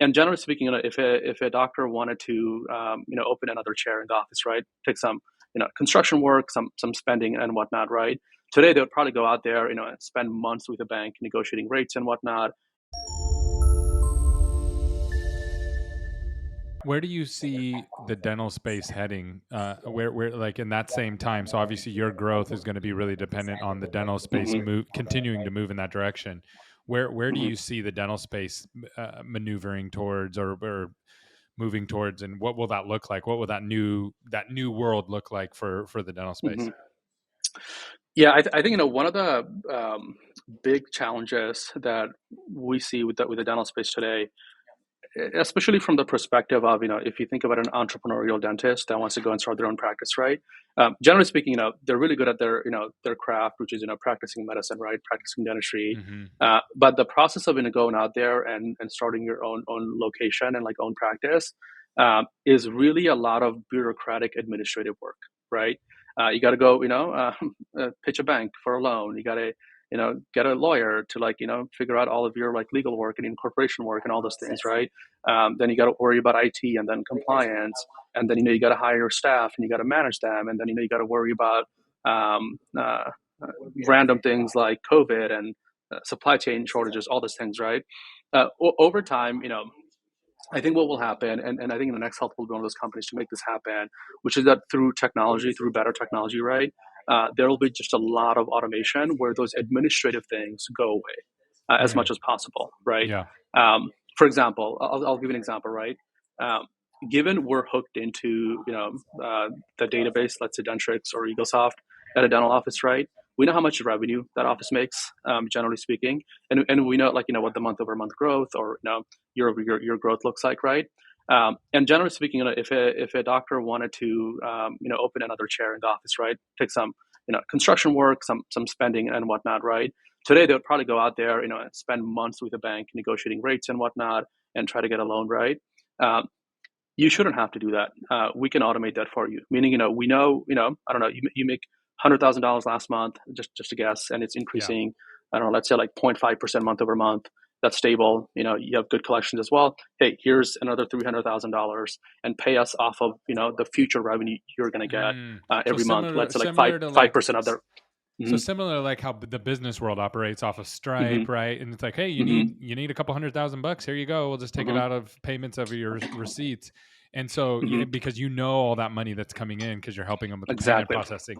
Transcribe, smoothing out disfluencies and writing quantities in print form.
And generally speaking, if a doctor wanted to, open another chair in the office, right, take some, construction work, some spending and whatnot, right. Today they would probably go out there, and spend months with a bank negotiating rates and whatnot. Where do you see the dental space heading? Where, like in that same time? So obviously, your growth is going to be really dependent on the dental space Hmm. continuing to move in that direction. Where do Hmm. you see the dental space maneuvering towards, or moving towards, and what will that look like? What will that new world look like for the dental Hmm. space? Yeah, I think one of the big challenges that we see with the dental space today, especially from the perspective of, if you think about an entrepreneurial dentist that wants to go and start their own practice, right. Generally speaking, they're really good at their craft, which is, practicing medicine, right, practicing dentistry. Hmm. But the process of, going out there and starting your own location and like own practice, is really a lot of bureaucratic administrative work, right. You got to go, pitch a bank for a loan. You got to, get a lawyer to, like, figure out all of your like legal work and incorporation work and all those things, right. Then you got to worry about IT and then compliance, and then, you got to hire your staff and you got to manage them, and then, you got to worry about um, uh, random things like COVID and supply chain shortages, all those things, right. Over time, I think what will happen, and I think the NexHealth will be one of those companies to make this happen, which is that through technology, through better technology, right, there will be just a lot of automation where those administrative things go away as Mm, much as possible, right? yeah. For example, I'll give you an example, right? Um, Given we're hooked into, the database, let's say Dentrix or EagleSoft at a dental office, right? We know how much revenue that office makes, generally speaking, and we know, like, what the month over month growth or, your growth looks like, right? And generally speaking, if a doctor wanted to, open another chair in the office, right, take some, construction work, some spending and whatnot, right. Today they would probably go out there, and spend months with a bank negotiating rates and whatnot and try to get a loan, right. Um, you shouldn't have to do that. We can automate that for you. Meaning, we know, I don't know, you make $100,000 last month, just a guess, and it's Yeah. increasing. I don't know, let's say like 0.5% month over month. That's stable. You have good collections as well. Hey, here's another $300,000, and pay us off of, the future revenue you're going to get So every month. similar Let's say like five similar to five like percent of their. So Hmm. similar to like how the business world operates off of Hmm. Stripe, right? And it's like, hey, you need Hmm. you need a couple $100,000. Here you go. We'll just take it Hmm. out of payments of your receipts. And so, Hmm. because you know all that money that's coming in because you're helping them with the payment Exactly. processing.